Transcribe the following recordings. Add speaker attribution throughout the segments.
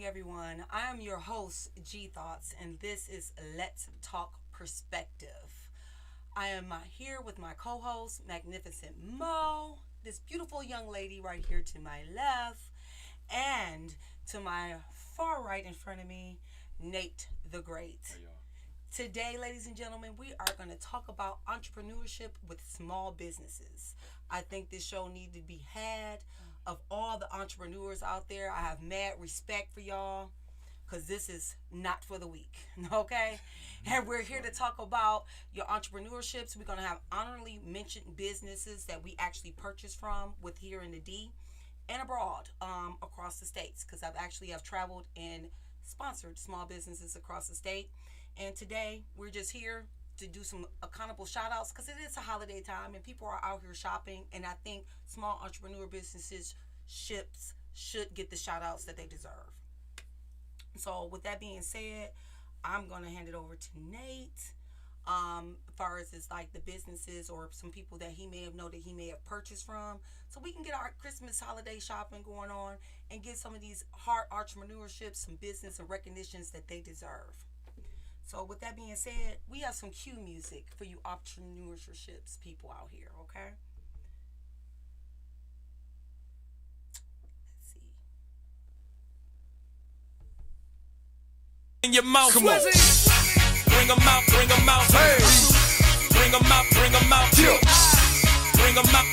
Speaker 1: everyone. I am your host, G Thoughts, and this is Let's Talk Perspective. I am here with my co host, Magnificent Mo, this beautiful young lady right here to my left, and to my far right in front of me, Nate the Great.
Speaker 2: Hey, y'all.
Speaker 1: Today, ladies and gentlemen, we are going to talk about entrepreneurship with small businesses. I think this show needs to be had of all the entrepreneurs out there. I have mad respect for y'all because this is not for the weak, okay? And we're here to talk about your entrepreneurships. We're going to have honorably mentioned businesses that we actually purchased from with here in the D and abroad across the states because I've traveled and sponsored small businesses across the state. And today we're just here to do some accountable shout outs because it is a holiday time and people are out here shopping, and I think small entrepreneur businesses should get the shout outs that they deserve. So with that being said, I'm gonna hand it over to Nate. As far as it's like the businesses or some people that he may have purchased from, so we can get our Christmas holiday shopping going on and get some of these hard entrepreneurships, some business and recognitions that they deserve. So with that being said, we have some cue music for you entrepreneurships people out here, okay? Let's see.
Speaker 3: In your mouth, come on. Bring them out, hey. Bring them out, yeah. Bring them out, hey. Bring them out.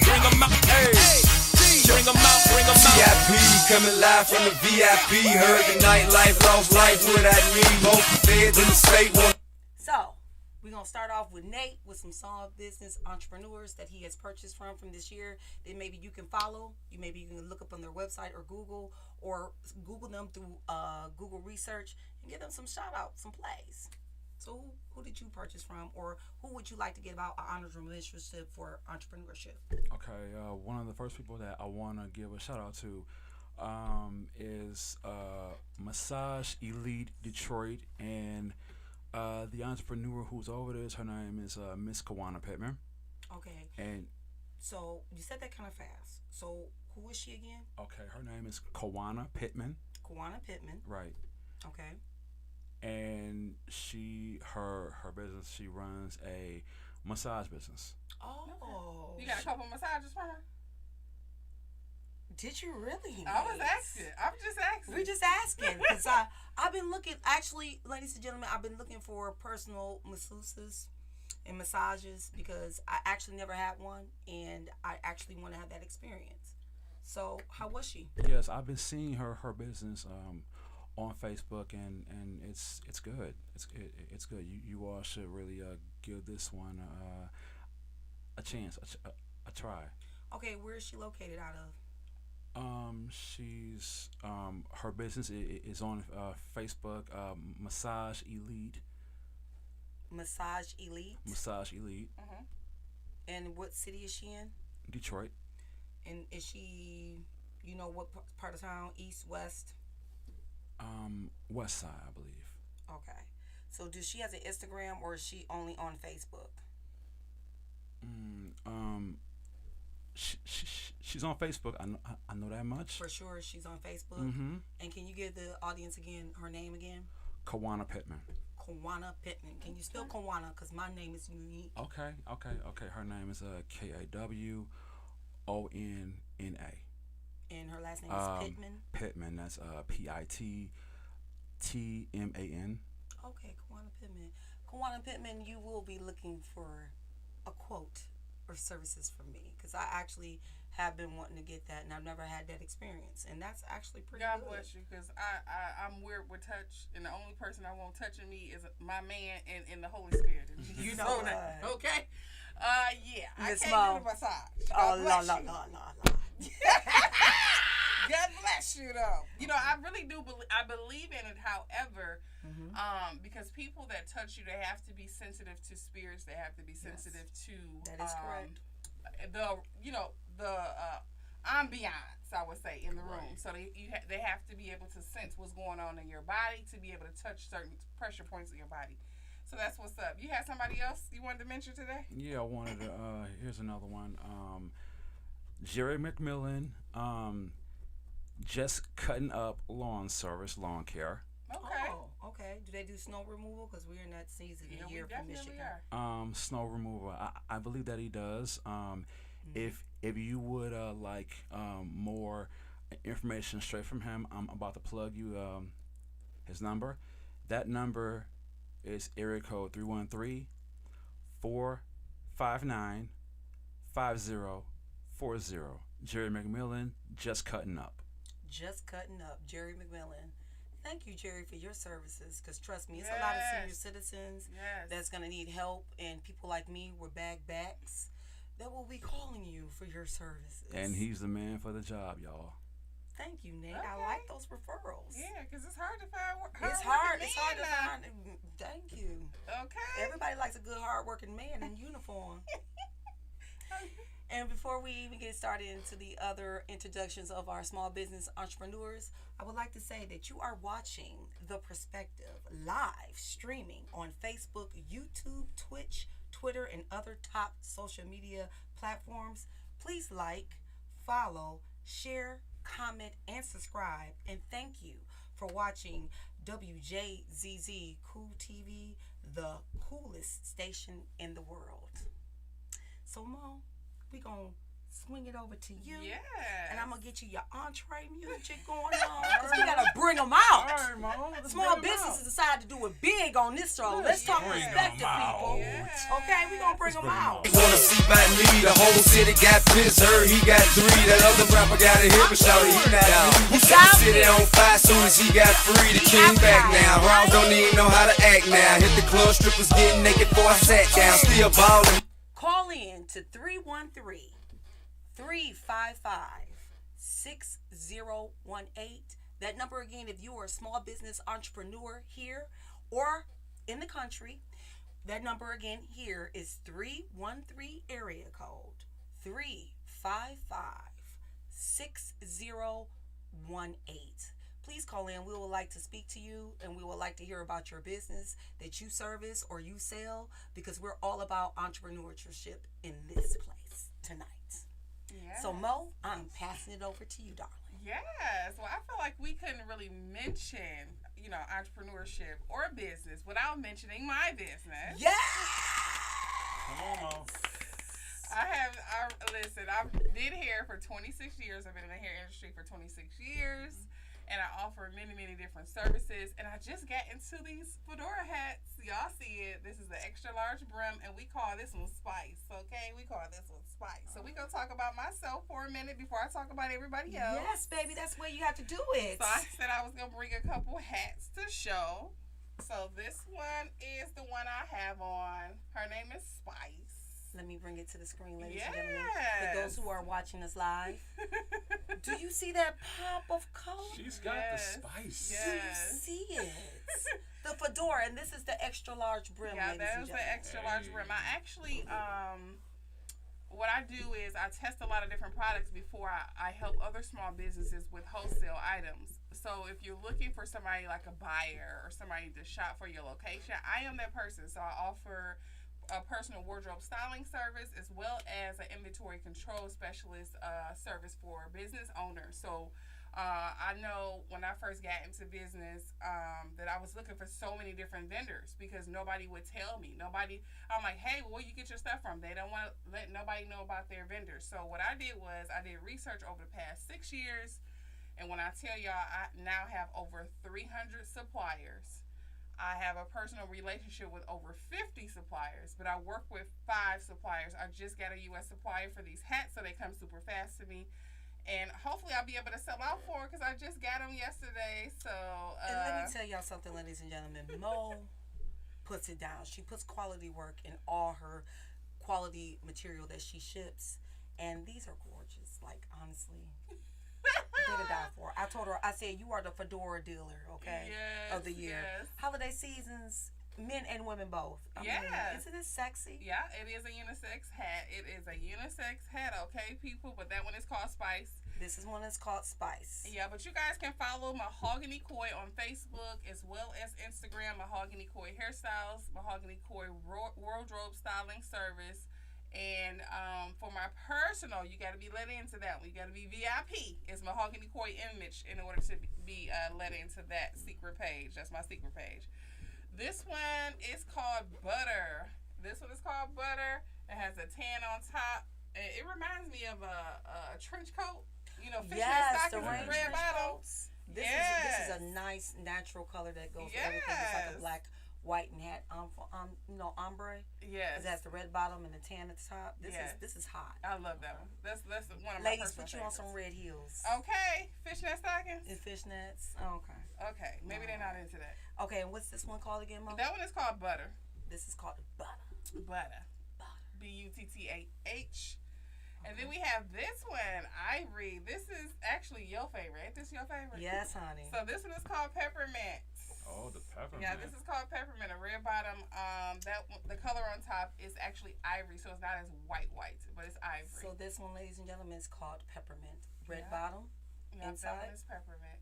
Speaker 4: VIP coming live from the VIP. Heard the nightlife, lost life without me. Both feds in the state.
Speaker 1: So, we're going to start off with Nate with some small business entrepreneurs that he has purchased from this year that maybe you can follow. Maybe you can look up on their website or Google them through Google research and give them some shout out, some plays. So who did you purchase from, or who would you like to get about an honorable mentorship for entrepreneurship?
Speaker 2: Okay, one of the first people that I want to give a shout out to is Massage Elite Detroit, and the entrepreneur who's over this, her name is Miss Kawana Pittman.
Speaker 1: Okay.
Speaker 2: And
Speaker 1: so you said that kind of fast. So who is she again?
Speaker 2: okay, her name is Kawana Pittman.
Speaker 1: Kawana Pittman.
Speaker 2: Right.
Speaker 1: Okay.
Speaker 2: And her business, she runs a massage business.
Speaker 1: Oh.
Speaker 5: You got a couple massages from her?
Speaker 1: Did you really?
Speaker 5: I was asking. I'm just asking.
Speaker 1: We're just asking because I've been looking. Actually, ladies and gentlemen, I've been looking for personal masseuses and massages because I actually never had one, and I actually want to have that experience. So, how was she?
Speaker 2: Yes, I've been seeing her business on Facebook, and it's good. It's good. You all should really give this one a chance, a try.
Speaker 1: Okay, where is she located out of?
Speaker 2: She's her business is on Facebook. Massage Elite.
Speaker 1: Massage Elite.
Speaker 2: Massage Elite.
Speaker 5: Mm-hmm.
Speaker 1: And what city is she in?
Speaker 2: Detroit.
Speaker 1: And is she, what part of town? East, west?
Speaker 2: West Side, I believe.
Speaker 1: Okay. So does she has an Instagram, or is she only on Facebook?
Speaker 2: She's on Facebook. I know that much.
Speaker 1: For sure, she's on Facebook.
Speaker 2: Mm-hmm.
Speaker 1: And can you give the audience again her name again?
Speaker 2: Kawana Pittman.
Speaker 1: Kawana Pittman. Can you spell Kawana? Because my name is unique.
Speaker 2: Okay. Her name is Kawonna.
Speaker 1: And her last name is Pittman.
Speaker 2: Pittman. That's Pittman.
Speaker 1: Okay, Kawana Pittman. Kawana Pittman, you will be looking for a quote or services from me because I actually have been wanting to get that, and I've never had that experience, and that's actually pretty
Speaker 5: God
Speaker 1: good.
Speaker 5: bless you, because I'm weird with touch, and the only person I want touching me is my man and the Holy Spirit.
Speaker 1: You know that.
Speaker 5: Okay? Yeah.
Speaker 1: Miss
Speaker 5: I can't
Speaker 1: Mo.
Speaker 5: do the massage.
Speaker 1: Oh,
Speaker 5: God
Speaker 1: no.
Speaker 5: bless you. God bless you, though. I really do I believe in it. However, because people that touch you, they have to be sensitive to spirits. They have to be sensitive to
Speaker 1: That is correct.
Speaker 5: The ambiance, I would say, in the room. So they have to be able to sense what's going on in your body to be able to touch certain pressure points in your body. So that's what's up. You had somebody else you wanted to mention today?
Speaker 2: Yeah, I wanted to. Here's another one. Jerry McMillan. Just Cutting Up Lawn Service, Lawn Care.
Speaker 5: Okay.
Speaker 1: Oh, okay. Do they do snow removal? Because we're in that season
Speaker 5: Yeah, we
Speaker 1: here from
Speaker 5: definitely
Speaker 1: Michigan.
Speaker 5: are.
Speaker 2: Snow removal. I believe that he does. If you would like more information straight from him, I'm about to plug you his number. That number is area code 313-459-5040. Jerry McMillan, Just Cutting Up.
Speaker 1: Just Cutting Up, Jerry McMillan. Thank you, Jerry, for your services. Because trust me, it's a lot of senior citizens that's going to need help. And people like me with backs that will be calling you for your services.
Speaker 2: And he's the man for the job, y'all.
Speaker 1: Thank you, Nate.
Speaker 5: Okay.
Speaker 1: I like those referrals.
Speaker 5: Yeah, because it's hard to find work.
Speaker 1: It's hard. It's hard to find. Thank you.
Speaker 5: Okay.
Speaker 1: Everybody likes a good, hard-working man in uniform. And before we even get started into the other introductions of our small business entrepreneurs, I would like to say that you are watching The Perspective live streaming on Facebook, YouTube, Twitch, Twitter, and other top social media platforms. Please like, follow, share, comment, and subscribe. And thank you for watching Wjzz Cool TV, the coolest station in the world. So, Mo, we gonna swing it over to you.
Speaker 5: Yeah.
Speaker 1: And I'm gonna get you your entree music going on. Because we gotta bring them out.
Speaker 2: All right, Mo.
Speaker 1: Small businesses decide to do it big on this show. Let's talk
Speaker 2: bring 'em
Speaker 1: perspective, people.
Speaker 5: Yeah.
Speaker 1: Okay, we gonna bring them out.
Speaker 4: Wanna see by me, the whole city got pissed, heard he got 3. That other rapper got a hit, but shawty, he not out. He set the city on fire soon as he got free. The king back now, Raw don't even know how to act now. Hit the club, strippers getting naked before I sat down. Still ballin'.
Speaker 1: Call in to 313-355-6018. That number again, if you are a small business entrepreneur here or in the country, that number again here is 313 area code 355-6018. Please call in. We would like to speak to you and we would like to hear about your business that you service or you sell, because we're all about entrepreneurship in this place tonight.
Speaker 5: Yeah.
Speaker 1: So, Mo, I'm passing it over to you, darling.
Speaker 5: Yes. Well, I feel like we couldn't really mention, entrepreneurship or business without mentioning my business.
Speaker 1: Yeah!
Speaker 2: Come on, Mo.
Speaker 5: Listen, I've did hair for 26 years. I've been in the hair industry for 26 years. And I offer many, many different services. And I just got into these fedora hats. Y'all see it. This is the extra large brim. And we call this one Spice. Okay? We call this one Spice. So we're going to talk about myself for a minute before I talk about everybody else.
Speaker 1: Yes, baby. That's where you have to do it.
Speaker 5: So I said I was going to bring a couple hats to show. So this one is the one I have on. Her name is Spice.
Speaker 1: Let me bring it to the screen, ladies and gentlemen. For those who are watching us live. Do you see that pop of color?
Speaker 2: She's got
Speaker 5: Yes.
Speaker 2: the spice.
Speaker 5: Yes.
Speaker 1: Do you see it? The fedora, and this is the extra large brim,
Speaker 5: Yeah,
Speaker 1: ladies
Speaker 5: that
Speaker 1: and
Speaker 5: was the
Speaker 1: gentlemen.
Speaker 5: extra large brim. I actually, what I do is I test a lot of different products before I help other small businesses with wholesale items. So if you're looking for somebody like a buyer or somebody to shop for your location, I am that person. So I offer a personal wardrobe styling service as well as an inventory control specialist service for business owners. So I know when I first got into business that I was looking for so many different vendors because nobody would tell me. I'm like, hey, where you get your stuff from? They don't want to let nobody know about their vendors. So what I did was I did research over the past 6 years. And when I tell y'all, I now have over 300 suppliers. I have a personal relationship with over 50 suppliers, but I work with 5 suppliers. I just got a U.S. supplier for these hats, so they come super fast to me. And hopefully I'll be able to sell out for because I just got them yesterday. So,
Speaker 1: and let me tell y'all something, ladies and gentlemen. Mo puts it down. She puts quality work in all her quality material that she ships. And these are gorgeous, like, honestly. Did die for. I told her, I said, you are the fedora dealer, okay, of the year.
Speaker 5: Yes.
Speaker 1: Holiday seasons, men and women both. I mean, isn't it sexy?
Speaker 5: Yeah, it is a unisex hat. It is a unisex hat, okay, people? But that one is called Spice.
Speaker 1: This is one that's called Spice.
Speaker 5: Yeah, but you guys can follow Mahogany Koi on Facebook as well as Instagram, Mahogany Koi Hairstyles, Mahogany Koi Wardrobe Styling Service, And for my personal, you got to be let into that one. You got to be VIP. It's Mahogany Koi Image in order to be let into that secret page. That's my secret page. This one is called Butter. This one is called Butter. It has a tan on top. It reminds me of a trench coat. You know, fishnet stockings with red bottoms.
Speaker 1: This is a nice natural color that goes with everything. It's like a black, white, and hat ombre.
Speaker 5: Yes.
Speaker 1: It has the red bottom and the tan at the top. This is hot.
Speaker 5: I love that one. That's one of my
Speaker 1: Ladies,
Speaker 5: personal
Speaker 1: put you
Speaker 5: favorites.
Speaker 1: on some red heels.
Speaker 5: Okay, fishnet stockings.
Speaker 1: And fishnets. Oh, okay.
Speaker 5: Okay, maybe they're not into that.
Speaker 1: Okay, and what's this one called again, Mom?
Speaker 5: That one is called Butter.
Speaker 1: This is called Butter.
Speaker 5: Butter. Buttah. And then we have this one, Ivory. This is actually your favorite. Ain't this your favorite?
Speaker 1: Yes, honey.
Speaker 5: So this one is called Peppermint.
Speaker 2: Oh, the peppermint.
Speaker 5: Yeah, this is called Peppermint. A red bottom. The color on top is actually ivory, so it's not as white, but it's ivory.
Speaker 1: So this one, ladies and gentlemen, is called Peppermint. Red bottom inside.
Speaker 5: That one is Peppermint.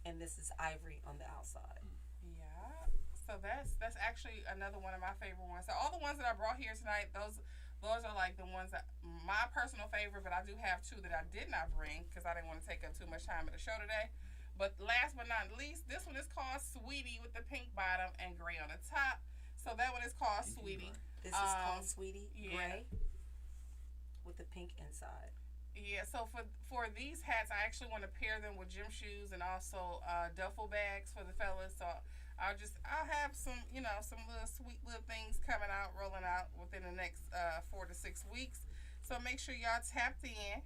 Speaker 1: And this is ivory on the outside.
Speaker 5: Yeah. So that's actually another one of my favorite ones. So all the ones that I brought here tonight, those are like the ones that my personal favorite, but I do have two that I did not bring because I didn't want to take up too much time at the show today. But last but not least, this one is called Sweetie with the pink bottom and gray on the top. So that one is called Sweetie.
Speaker 1: This is called Sweetie Gray with the pink inside.
Speaker 5: Yeah, so for these hats, I actually want to pair them with gym shoes and also duffel bags for the fellas. So I'll have some little sweet little things coming out, rolling out within the next 4 to 6 weeks. So make sure y'all tapped in.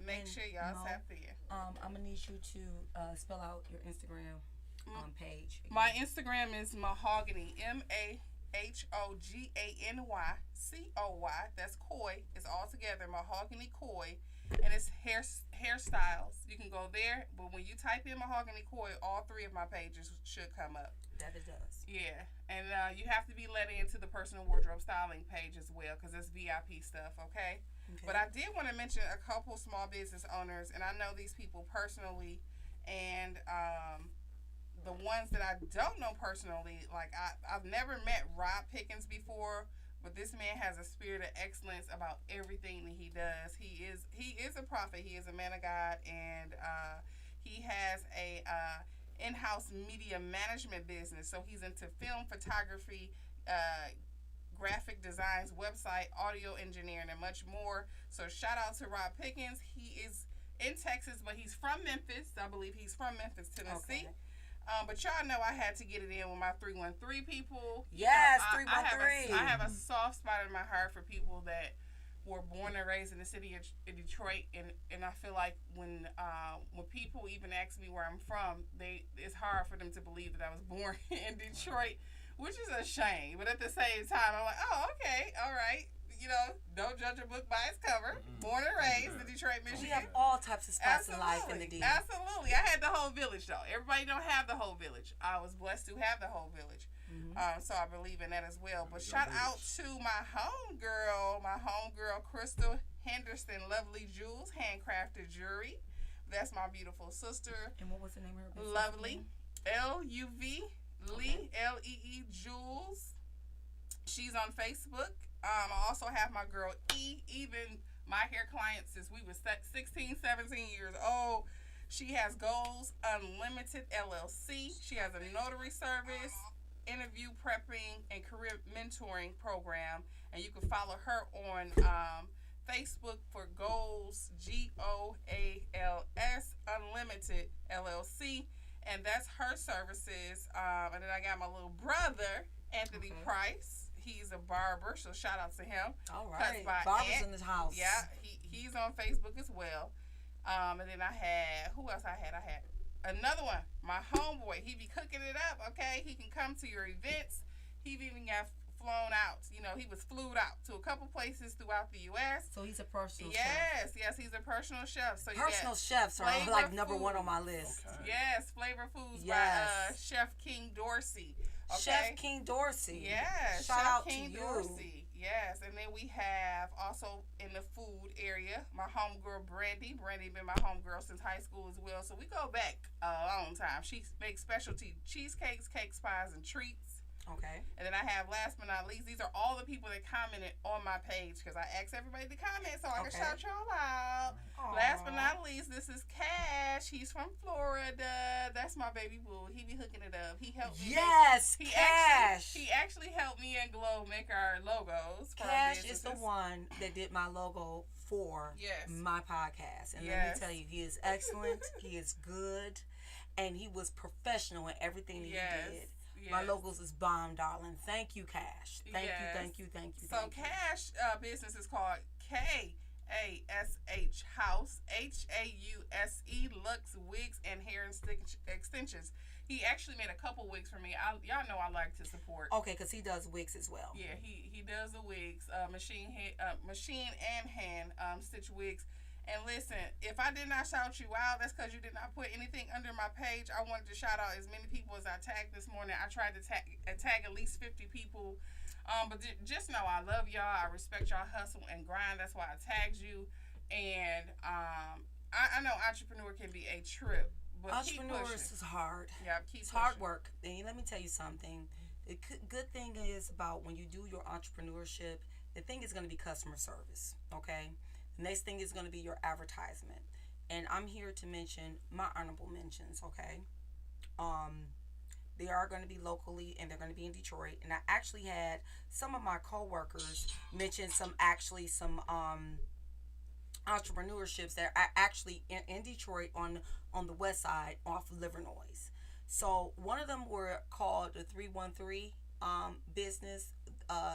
Speaker 5: Tapped in.
Speaker 1: I'm gonna need you to spell out your Instagram page. Again.
Speaker 5: My Instagram is Mahogany, MAHOGANYCOY. That's Koi. It's all together, Mahogany Koi, and it's hairstyles. You can go there, but when you type in Mahogany Koi, all three of my pages should come up.
Speaker 1: That it does.
Speaker 5: Yeah, and you have to be let into the personal wardrobe styling page as well because it's VIP stuff, okay? But I did want to mention a couple small business owners, and I know these people personally, and the ones that I don't know personally, like I've never met Rob Pickens before, but this man has a spirit of excellence about everything that he does. He is a prophet. He is a man of God, and he has a in-house media management business. So he's into film photography, graphic designs, website, audio engineering, and much more. So shout out to Rob Pickens. He is in Texas, but he's from Memphis. I believe he's from Memphis, Tennessee.
Speaker 1: Okay.
Speaker 5: But y'all know I had to get it in with my 313 people.
Speaker 1: Yes, 313.
Speaker 5: I have a soft spot in my heart for people that were born and raised in the city of Detroit, and I feel like when people even ask me where I'm from, it's hard for them to believe that I was born in Detroit, which is a shame. But at the same time, I'm like, oh, okay, all right. You know, don't judge a book by its cover. Born and raised in Detroit, Michigan.
Speaker 1: We have all types of spots in life in the D.
Speaker 5: Absolutely. I had the whole village, though. Everybody don't have the whole village. I was blessed to have the whole village. So I believe in that as well. But shout out to my homegirl, Crystal Henderson, Lovely Jewels, handcrafted jewelry. That's my beautiful sister.
Speaker 1: And what was the name of her business?
Speaker 5: Lovely. L-U-V, Lee, L-E-E, Jewels. She's on Facebook. I also have my girl E, even my hair client since we were 16, 17 years old. She has Goals Unlimited LLC. She has a notary service, interview prepping, and career mentoring program. And you can follow her on Facebook for Goals, Goals Unlimited LLC. And that's her services. And then I got my little brother, Anthony Price. He's a barber, so shout out to him.
Speaker 1: All right. Barbers in this house.
Speaker 5: Yeah, he's on Facebook as well. And then I had, who else I had? I had another one, my homeboy. He be cooking it up, okay? He can come to your events. He even got flown out. You know, he was flew out to a couple places throughout the U.S.
Speaker 1: So he's a personal chef.
Speaker 5: Yes, he's a personal chef. So
Speaker 1: personal chefs are like number one on my list.
Speaker 2: Okay.
Speaker 5: Yes, Flavor Foods by Chef King Dorsey. Okay.
Speaker 1: Chef King Dorsey.
Speaker 5: Yes.
Speaker 1: Shout out
Speaker 5: King
Speaker 1: to
Speaker 5: Dorsey. Yes. And then we have also in the food area, my homegirl Brandy. Brandy been my homegirl since high school as well. So we go back a long time. She makes specialty cheesecakes, cakes, pies, and treats.
Speaker 1: Okay.
Speaker 5: And then I have, last but not least, these are all the people that commented on my page because I asked everybody to comment so I can shout y'all out.
Speaker 1: Aww.
Speaker 5: Last but not least, this is Cash. He's from Florida. That's my baby boo. He be hooking it up. He helped me.
Speaker 1: Yes, Cash.
Speaker 5: He actually helped me and Glow make our logos. For
Speaker 1: Cash is the one that did my logo for my podcast. And let me tell you, he is excellent. He is good. And he was professional in everything that he did. Yes. My logos is bomb, darling. Thank you, Cash. Thank you.
Speaker 5: So Cash business is called KASH House, HAUSE, Lux Wigs and Hair and Extensions. He actually made a couple wigs for me. Y'all know I like to support.
Speaker 1: Okay, because he does wigs as well.
Speaker 5: Yeah, he does the wigs, machine and hand stitch wigs. And listen, if I did not shout you out, that's because you did not put anything under my page. I wanted to shout out as many people as I tagged this morning. I tried to tag at least 50 people. But just know I love y'all. I respect y'all hustle and grind. That's why I tagged you. And I know entrepreneur can be a trip. But
Speaker 1: entrepreneurs is hard.
Speaker 5: Yeah,
Speaker 1: it's hard work. And let me tell you something. The good thing is about when you do your entrepreneurship, the thing is going to be customer service, okay? The next thing is going to be your advertisement. And I'm here to mention my honorable mentions, okay? They are going to be locally, and they're going to be in Detroit. And I actually had some of my coworkers mention some entrepreneurships that are actually in Detroit on the west side off Livernois. So one of them were called the 313 business.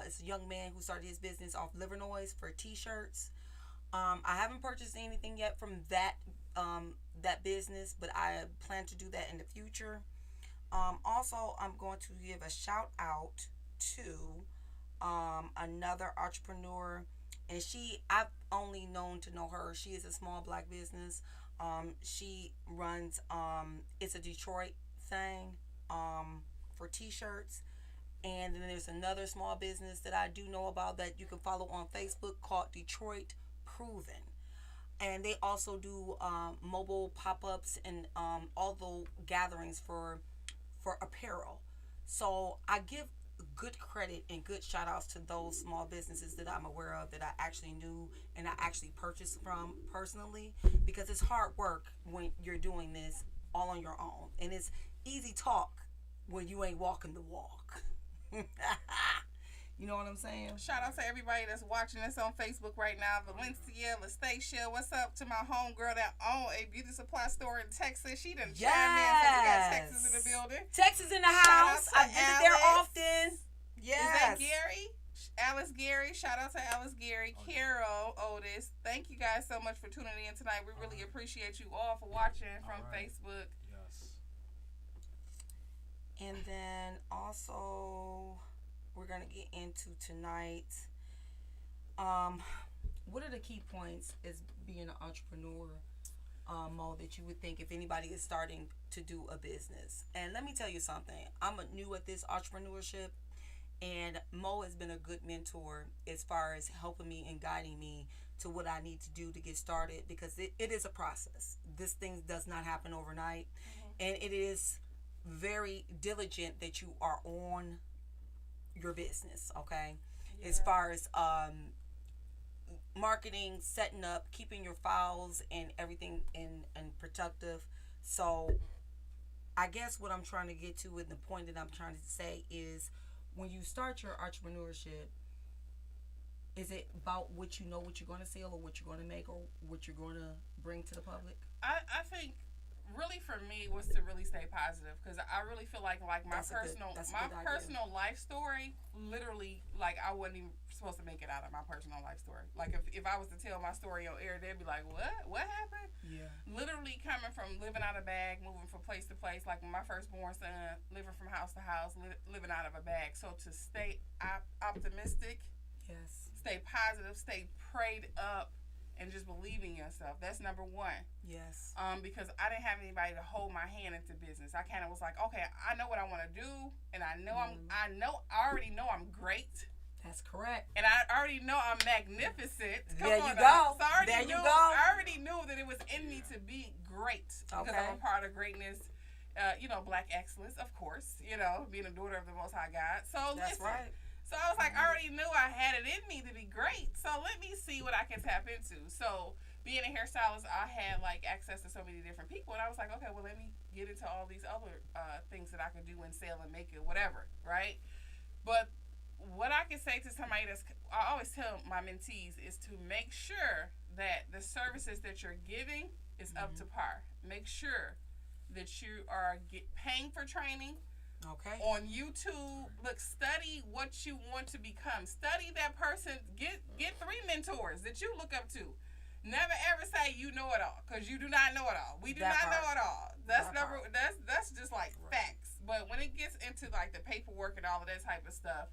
Speaker 1: It's a young man who started his business off Livernois for T-shirts. I haven't purchased anything yet from that business, but I plan to do that in the future. Also, I'm going to give a shout out to another entrepreneur, and I've only known to know her. She is a small black business. She runs it's a Detroit thing for T-shirts. And then there's another small business that I do know about that you can follow on Facebook called Detroit Proven. And they also do mobile pop-ups and all the gatherings for apparel. So I give good credit and good shout outs to those small businesses that I'm aware of, that I actually knew and I actually purchased from personally, because it's hard work when you're doing this all on your own. And it's easy talk when you ain't walking the walk. You know what I'm saying?
Speaker 5: Shout out to everybody that's watching us on Facebook right now. Valencia, Lastacia, what's up to my homegirl that own a beauty supply store in Texas? She done chimed in, so we got Texas in the building.
Speaker 1: Texas in the house. I visit there often. Yes.
Speaker 5: Is that Gary? Alice Gary. Shout out to Alice Gary. Okay. Carol Otis. Thank you guys so much for tuning in tonight. We really appreciate you all for watching from Facebook.
Speaker 2: Yes.
Speaker 1: And then also, we're going to get into tonight. What are the key points as being an entrepreneur, Mo, that you would think if anybody is starting to do a business? And let me tell you something. I'm new at this entrepreneurship, and Mo has been a good mentor as far as helping me and guiding me to what I need to do to get started, because it is a process. This thing does not happen overnight. And it is very diligent that you are on your business, okay? Yeah. As far as marketing, setting up, keeping your files and everything in productive. So I guess what I'm trying to get to, and the point that I'm trying to say is, when you start your entrepreneurship, is it about what you know what you're going to sell, or what you're going to make, or what you're going to bring to the public?
Speaker 5: I think really for me was to really stay positive, because I really feel like my personal life story, literally, like, I wasn't even supposed to make it out of my personal life story. Like, if I was to tell my story on air, they'd be like, what happened? Yeah. Literally coming from living out of a bag, moving from place to place, like my firstborn son, living from house to house, living out of a bag. So to stay optimistic,
Speaker 1: yes,
Speaker 5: stay positive, stay prayed up, and just believe in yourself. That's number one.
Speaker 1: Yes.
Speaker 5: Because I didn't have anybody to hold my hand into business. I kind of was like, okay, I know what I want to do, and I already know I'm great.
Speaker 1: That's correct.
Speaker 5: And I already know I'm magnificent.
Speaker 1: There you go.
Speaker 5: So I already knew that it was in me to be great, because I'm a part of greatness. Black excellence, of course. Being a daughter of the Most High God. So
Speaker 1: That's
Speaker 5: listen.
Speaker 1: right.
Speaker 5: So I was like, I already knew I had it in me to be great. So let me see what I can tap into. So being a hairstylist, I had like access to so many different people, and I was like, okay, well, let me get into all these other things that I can do and sell and make it, whatever, right? But what I can say to somebody I always tell my mentees is to make sure that the services that you're giving is up to par. Make sure that you are paying for training.
Speaker 1: Okay.
Speaker 5: On YouTube, look, study what you want to become. Study that person. Get 3 mentors that you look up to. Never ever say you know it all, because you do not know it all. We do not know it all. That's just like facts. But when it gets into like the paperwork and all of that type of stuff,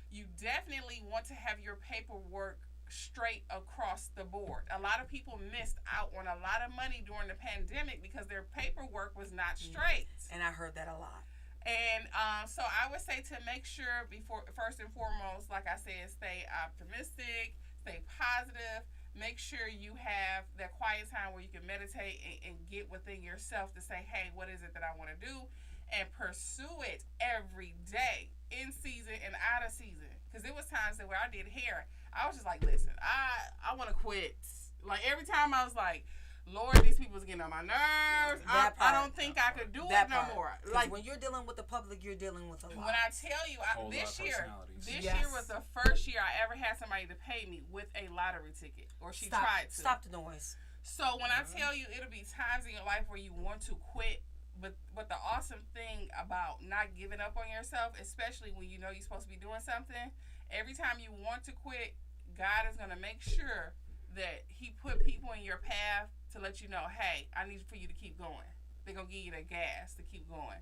Speaker 5: you definitely want to have your paperwork straight across the board. A lot of people missed out on a lot of money during the pandemic because their paperwork was not straight.
Speaker 1: And I heard that a lot.
Speaker 5: And so I would say to make sure, first and foremost, like I said, stay optimistic, stay positive. Make sure you have that quiet time where you can meditate and get within yourself to say, hey, what is it that I want to do? And pursue it every day, in season and out of season. Because there was times that where I did hair, I was just like, listen, I want to quit. Like every time I was like, Lord, these people's getting on my nerves. I don't think I could do it no more.
Speaker 1: Like when you're dealing with the public, you're dealing with a lot.
Speaker 5: When I tell you, this year was the first year I ever had somebody to pay me with a lottery ticket, or she tried to.
Speaker 1: Stop the noise.
Speaker 5: So when I tell you, it'll be times in your life where you want to quit, but the awesome thing about not giving up on yourself, especially when you know you're supposed to be doing something, every time you want to quit, God is going to make sure that He put people in your path to let you know, hey, I need for you to keep going. They're going to give you the gas to keep going.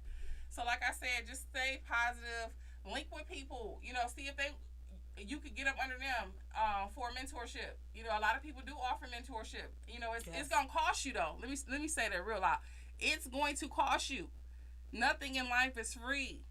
Speaker 5: So like I said, just stay positive. Link with people. See if you could get up under them for mentorship. A lot of people do offer mentorship. It's going to cost you, though. Let me say that real loud. It's going to cost you. Nothing in life is free.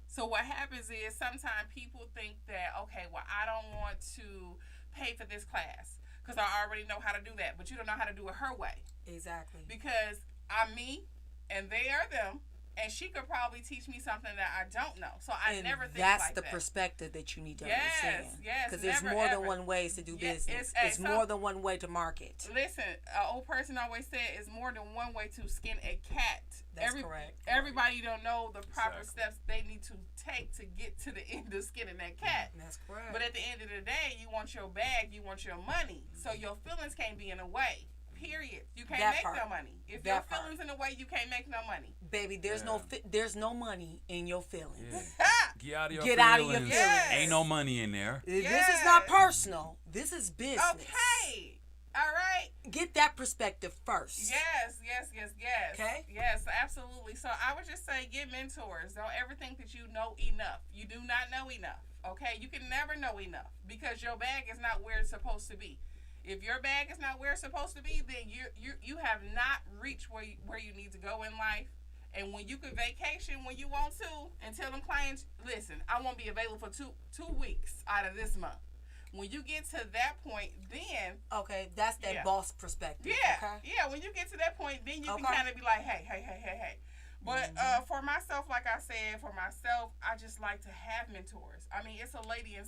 Speaker 5: So what happens is sometimes people think that, okay, well, I don't want to pay for this class, because I already know how to do that. But you don't know how to do it her way.
Speaker 1: Exactly.
Speaker 5: Because I'm me, and they are them, and she could probably teach me something that I don't know. So I never think like that.
Speaker 1: That's the perspective that you need to understand.
Speaker 5: Yes,
Speaker 1: because there's more than one ways to do business. It's more than one way to market.
Speaker 5: Listen, an old person always said it's more than one way to skin a cat.
Speaker 1: That's correct.
Speaker 5: Everybody don't know the proper steps they need to take to get to the end of skinning that cat.
Speaker 1: That's correct.
Speaker 5: But at the end of the day, you want your bag, you want your money. So your feelings can't be in a way. Period. You can't make no money. If your feelings in a way, you can't make no money.
Speaker 1: Baby, there's no money in your feelings.
Speaker 2: Yeah.
Speaker 1: Get out of your feelings.
Speaker 5: Yes.
Speaker 2: Ain't no money in there.
Speaker 1: This is not personal. This is business.
Speaker 5: Okay. All right.
Speaker 1: Get that perspective first.
Speaker 5: Yes.
Speaker 1: Okay?
Speaker 5: Yes, absolutely. So I would just say get mentors. Don't ever think that you know enough. You do not know enough. Okay? You can never know enough, because your bag is not where it's supposed to be. If your bag is not where it's supposed to be, then you have not reached where you need to go in life. And when you can vacation when you want to, and tell them clients, listen, I won't be available for two weeks out of this month. When you get to that point, then
Speaker 1: that's that boss perspective.
Speaker 5: When you get to that point, then you can kind of be like, hey. But for myself, like I said, I just like to have mentors. I mean, it's a lady in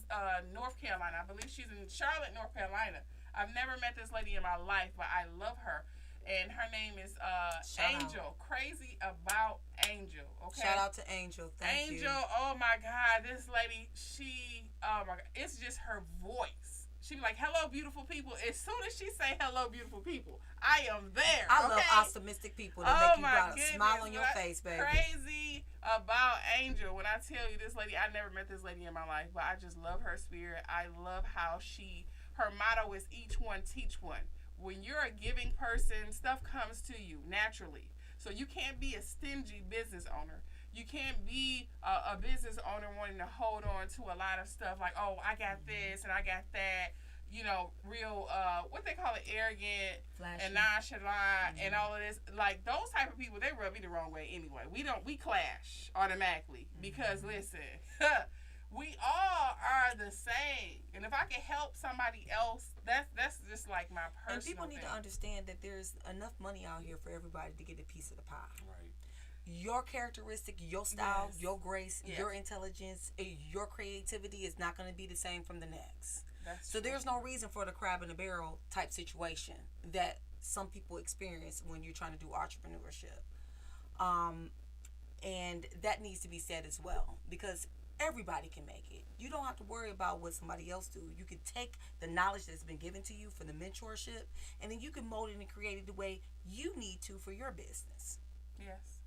Speaker 5: North Carolina. I believe she's in Charlotte, North Carolina. I've never met this lady in my life, but I love her. And her name is Angel. Crazy about Angel. Okay.
Speaker 1: Shout out to Angel. Thank you.
Speaker 5: Angel, oh my God, this lady, oh my God, it's just her voice. She be like, hello, beautiful people. As soon as she say hello, beautiful people, I am there.
Speaker 1: I love optimistic people that make you smile on your face, baby.
Speaker 5: Crazy about Angel. When I tell you this lady, I never met this lady in my life, but I just love her spirit. I love how her motto is each one, teach one. When you're a giving person, stuff comes to you naturally. So you can't be a stingy business owner. You can't be a business owner wanting to hold on to a lot of stuff like, oh, I got this and I got that. Real, what they call it, arrogant, flashy, and nonchalant, and all of this. Like, those type of people, they rub me the wrong way anyway. We clash automatically because, listen, we all are the same. And if I can help somebody else, that's just like my personal
Speaker 1: And people need
Speaker 5: thing.
Speaker 1: to understand that there's enough money out here for everybody to get a piece of the pie.
Speaker 2: Right.
Speaker 1: your characteristic, your style,
Speaker 5: Yes.
Speaker 1: your grace,
Speaker 5: Yes.
Speaker 1: your intelligence, your creativity is not going to be the same from the next.
Speaker 5: That's
Speaker 1: So
Speaker 5: true.
Speaker 1: there's no reason for the crab in the barrel type situation that some people experience when you're trying to do entrepreneurship. And that needs to be said as well, because everybody can make it. You don't have to worry about what somebody else do. You can take the knowledge that's been given to you for the mentorship, and then you can mold it and create it the way you need to for your business.
Speaker 5: Yes,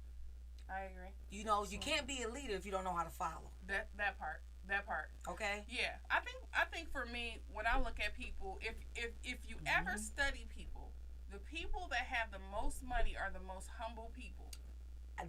Speaker 5: I agree.
Speaker 1: You know, you can't be a leader if you don't know how to follow.
Speaker 5: That part.
Speaker 1: Okay?
Speaker 5: Yeah, I think for me, when I look at people, if you ever study people, the people that have the most money are the most humble people.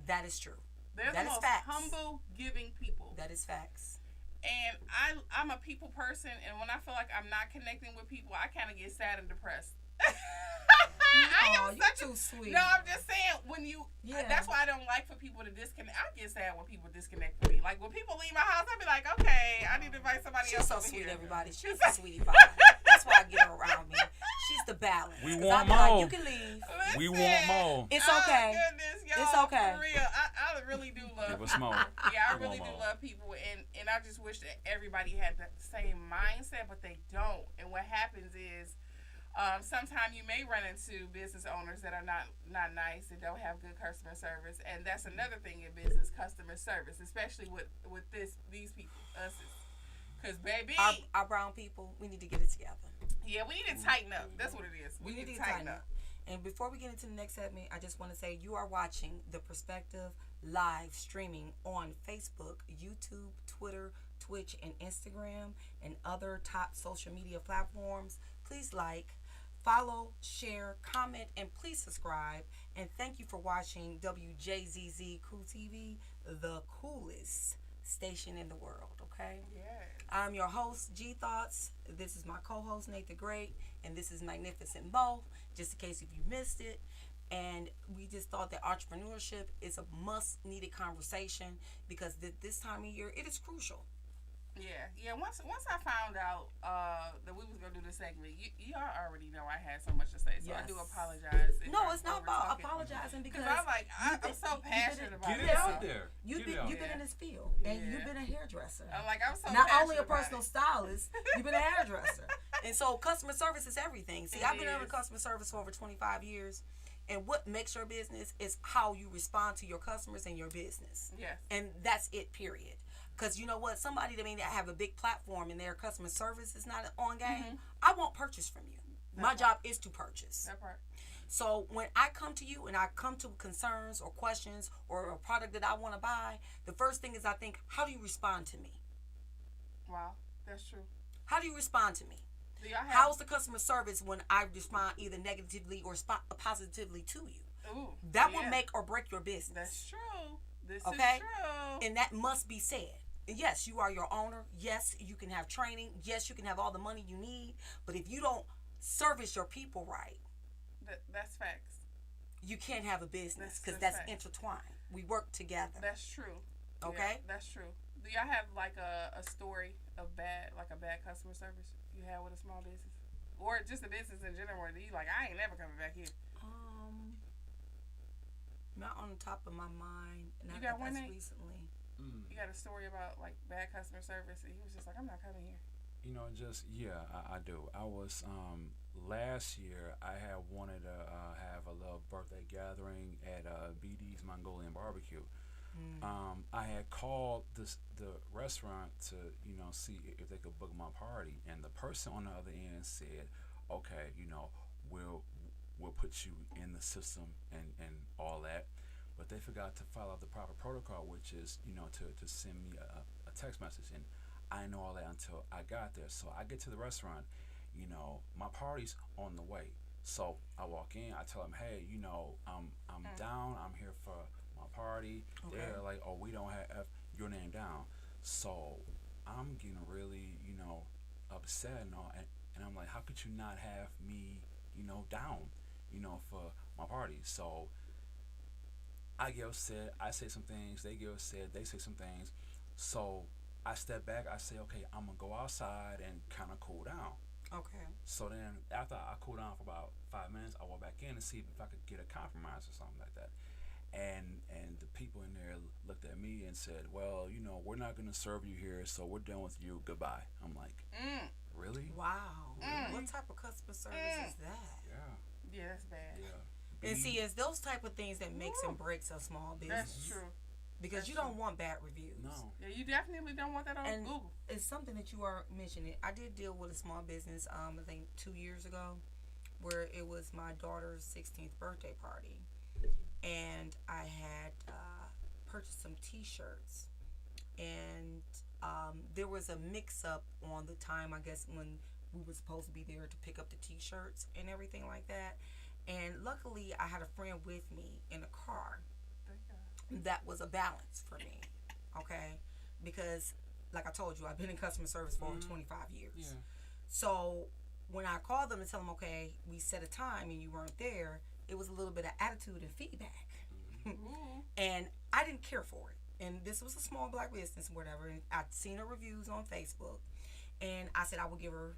Speaker 1: That is true.
Speaker 5: They're
Speaker 1: That
Speaker 5: the
Speaker 1: is
Speaker 5: most
Speaker 1: facts.
Speaker 5: humble, giving people.
Speaker 1: That is facts.
Speaker 5: And I'm a people person, and when I feel like I'm not connecting with people, I kind of get sad and depressed. I
Speaker 1: Oh,
Speaker 5: am
Speaker 1: you're
Speaker 5: such
Speaker 1: too
Speaker 5: a,
Speaker 1: sweet.
Speaker 5: No, I'm just saying, when you,
Speaker 1: Yeah.
Speaker 5: that's why I don't like for people to disconnect. I get sad when people disconnect from me. Like, when people leave my house, I be like, okay, I need to invite somebody
Speaker 1: She's
Speaker 5: else
Speaker 1: so
Speaker 5: over
Speaker 1: sweet,
Speaker 5: here.
Speaker 1: everybody. She's a sweetie pie. That's why I get her around me. She's the balance.
Speaker 2: We
Speaker 1: 'Cause
Speaker 2: want
Speaker 1: I be like,
Speaker 2: more.
Speaker 1: you can leave.
Speaker 2: We
Speaker 5: Listen,
Speaker 2: want more.
Speaker 1: It's
Speaker 5: oh,
Speaker 1: okay.
Speaker 5: Goodness, y'all,
Speaker 1: It's okay.
Speaker 5: For real, I really do love
Speaker 2: Give us more.
Speaker 5: Yeah, I
Speaker 2: We
Speaker 5: really
Speaker 2: want
Speaker 5: do
Speaker 2: more.
Speaker 5: love people, and I just wish that everybody had the same mindset, but they don't. And what happens is, sometimes you may run into business owners that are not nice and don't have good customer service, and that's another thing in business, customer service, especially with these people, us. Because baby,
Speaker 1: Our brown people, we need to get it together.
Speaker 5: yeah, we need to tighten up. That's what it is. We need to tighten up.
Speaker 1: And before we get into the next segment, I just want to say you are watching The Perspective live streaming on Facebook, YouTube, Twitter, Twitch, and Instagram, and other top social media platforms. Please like, follow, share, comment, and please subscribe. And thank you for watching Wjzz Cool TV, the coolest station in the world, okay?
Speaker 5: Yes.
Speaker 1: I'm your host, G Thoughts. This is my co-host, Nate the Great, and this is Magnificent Mo, just in case if you missed it. And we just thought that entrepreneurship is a must-needed conversation because this time of year, it is crucial.
Speaker 5: Yeah. Once I found out that we was gonna do this segment, y'all already know I had so much to say, so I
Speaker 1: Yes.
Speaker 5: do apologize. if
Speaker 1: No,
Speaker 5: I'm
Speaker 1: it's not about
Speaker 5: over-talking.
Speaker 1: apologizing because
Speaker 5: I'm like, I'm so passionate about
Speaker 2: Get
Speaker 5: it.
Speaker 2: it out there.
Speaker 1: You've
Speaker 2: Get it out
Speaker 1: been
Speaker 2: there.
Speaker 1: in this field, and
Speaker 5: Yeah.
Speaker 1: you've been a hairdresser.
Speaker 5: I'm like, I'm so
Speaker 1: Not
Speaker 5: passionate
Speaker 1: only a
Speaker 5: about
Speaker 1: personal
Speaker 5: it.
Speaker 1: stylist, you've been a hairdresser. And so customer service is everything. See,
Speaker 5: It
Speaker 1: I've been in
Speaker 5: is.
Speaker 1: customer service for over 25 years. And what makes your business is how you respond to your customers and your business.
Speaker 5: Yes.
Speaker 1: And that's it, period. Because you know what? Somebody that may not have a big platform and their customer service is not on game, I won't purchase from you. My job is to purchase.
Speaker 5: That part.
Speaker 1: So when I come to you and I come to concerns or questions or a product that I want to buy, the first thing is I think, how do you respond to me?
Speaker 5: Wow, that's true.
Speaker 1: How do you respond to me?
Speaker 5: Do y'all have?
Speaker 1: How's the customer service when I respond either negatively or positively to you?
Speaker 5: Ooh,
Speaker 1: That
Speaker 5: yeah.
Speaker 1: will make or break your business.
Speaker 5: That's true. This
Speaker 1: Okay?
Speaker 5: is true.
Speaker 1: And that must be said. Yes, you are your owner. Yes, you can have training. Yes, you can have all the money you need. But if you don't service your people right,
Speaker 5: That's facts.
Speaker 1: you can't have a business because
Speaker 5: That's
Speaker 1: that's
Speaker 5: facts.
Speaker 1: intertwined. We work together.
Speaker 5: That's true.
Speaker 1: Okay?
Speaker 5: Yeah, that's true. Do y'all have like a story of bad customer service you had with a small business? Or just a business in general where you like, I ain't never coming back here.
Speaker 1: Not on the top of my mind. Not
Speaker 5: You got one,
Speaker 1: that's
Speaker 5: Nate?
Speaker 1: recently.
Speaker 5: You got a story about like bad customer service and he was just like, I'm not coming here.
Speaker 2: You know, I do. I was last year. I had wanted to have a little birthday gathering at BD's Mongolian Barbecue. I had called the restaurant to see if they could book my party, and the person on the other end said, "Okay, we'll put you in the system and all that." But they forgot to follow the proper protocol, which is to send me a text message, and I didn't know all that until I got there. So I get to the restaurant, my party's on the way. So I walk in, I tell them, hey, I'm down, I'm here for my party.
Speaker 1: Okay.
Speaker 2: They're like, oh, we don't have your name down. So I'm getting really, upset and all, and I'm like, how could you not have me, down, for my party? So I get upset, I say some things, they get upset, they say some things. So I step back, I say, okay, I'm gonna go outside and kind of cool down.
Speaker 1: Okay.
Speaker 2: So then after I cool down for about 5 minutes, I walk back in and see if I could get a compromise or something like that. and the people in there looked at me and said, well, you know, we're not going to serve you here, so we're done with you. Goodbye. I'm like, really?
Speaker 1: Wow. What type of customer service is that?
Speaker 2: Yeah.
Speaker 5: Yeah, that's bad.
Speaker 2: Yeah.
Speaker 1: And see, it's those type of things that makes and breaks a small business.
Speaker 5: That's true.
Speaker 1: Because
Speaker 5: That's
Speaker 1: you don't want bad reviews.
Speaker 2: No.
Speaker 5: Yeah, you definitely don't want that on
Speaker 1: And
Speaker 5: Google.
Speaker 1: it's something that you are mentioning. I did deal with a small business, I think 2 years ago, where it was my daughter's 16th birthday party. And I had purchased some T-shirts. And there was a mix-up on the time, I guess, when we were supposed to be there to pick up the T-shirts and everything like that. And luckily, I had a friend with me in a car. That was a balance for me, okay? Because, like I told you, I've been in customer service for over 25 years.
Speaker 2: Yeah.
Speaker 1: So when I called them to tell them, okay, we set a time and you weren't there, it was a little bit of attitude and feedback. And I didn't care for it. And this was a small black business, whatever. And I'd seen her reviews on Facebook. And I said I would give her,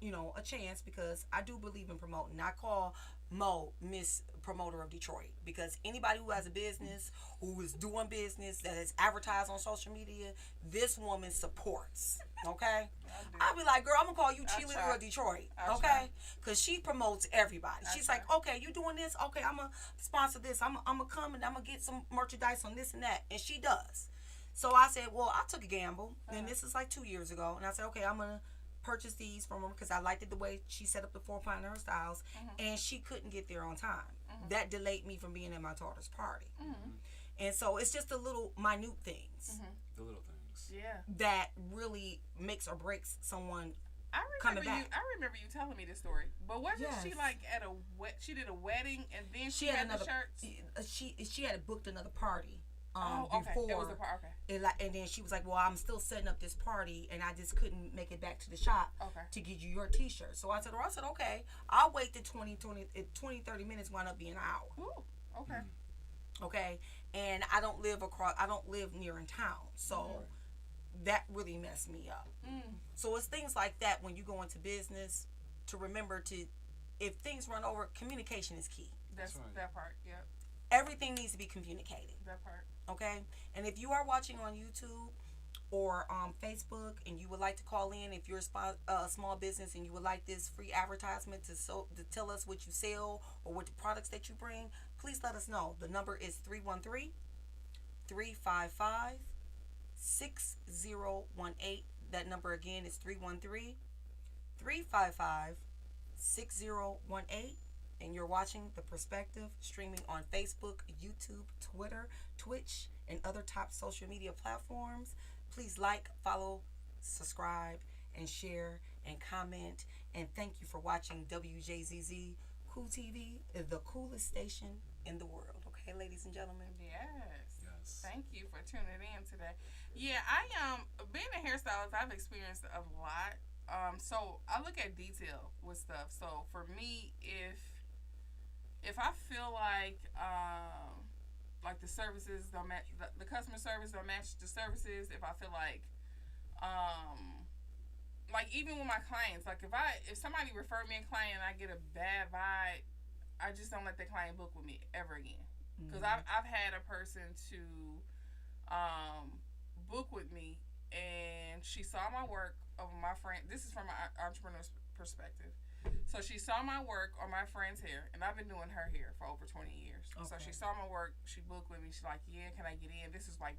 Speaker 1: you know, a chance because I do believe in promoting. I call Mo Miss Promoter of Detroit because anybody who has a business, who is doing business, that is advertised on social media, this woman supports. Okay? I'll be like, girl, I'm going to call you cheerleader of Detroit. Okay? Because she promotes everybody. She's like, okay, you doing this? Okay, I'm going to sponsor this. I'm going to come and I'm going to get some merchandise on this and that. And she does. So I said, well, I took a gamble. And this is like 2 years ago. And I said, okay, I'm going to purchase these from her because I liked it the way she set up the 4-pound hairstyles, and she couldn't get there on time. That delayed me from being at my daughter's party. And so it's just the little minute things.
Speaker 2: The little things.
Speaker 5: Yeah.
Speaker 1: That really makes or breaks someone
Speaker 5: remember
Speaker 1: coming back.
Speaker 5: I remember you telling me this story. But wasn't she
Speaker 1: Yes.
Speaker 5: like at she did a wedding and then she
Speaker 1: had
Speaker 5: had
Speaker 1: another
Speaker 5: the shirts?
Speaker 1: She had booked another party.
Speaker 5: Okay.
Speaker 1: Before
Speaker 5: It was a party. Okay.
Speaker 1: And then she was like, well, I'm still setting up this party and I just couldn't make it back to the shop to get you your T-shirt. So I said, okay, I'll wait the 20, 30 minutes, wound up being an hour.
Speaker 5: Ooh, okay.
Speaker 1: Okay, and I don't live near in town, so that really messed me up. So it's things like that when you go into business to remember to, if things run over, communication is key.
Speaker 5: That's right. That part, yeah.
Speaker 1: Everything needs to be communicated.
Speaker 5: That part.
Speaker 1: Okay, and if you are watching on YouTube or Facebook and you would like to call in, if you're a small business and you would like this free advertisement to tell us what you sell or what the products that you bring, please let us know. The number is 313-355-6018. That number again is 313-355-6018. And you're watching The Perspective, streaming on Facebook, YouTube, Twitter, Twitch, and other top social media platforms. Please like, follow, subscribe, and share, and comment. And thank you for watching Wjzz Cool TV, the coolest station in the world. Okay, ladies and gentlemen?
Speaker 5: Yes. Thank you for tuning in today. Yeah, being a hairstylist, I've experienced a lot. So I look at detail with stuff. So for me, if I feel like the services don't match, the customer service don't match the services, if I feel like even with my clients, like if somebody referred me a client and I get a bad vibe, I just don't let the client book with me ever again. Because I've had a person to book with me and she saw my work over my friend. This is from my entrepreneur's perspective. So she saw my work on my friend's hair, and I've been doing her hair for over 20 years. Okay. So she saw my work, she booked with me, she's like, yeah, can I get in? This is right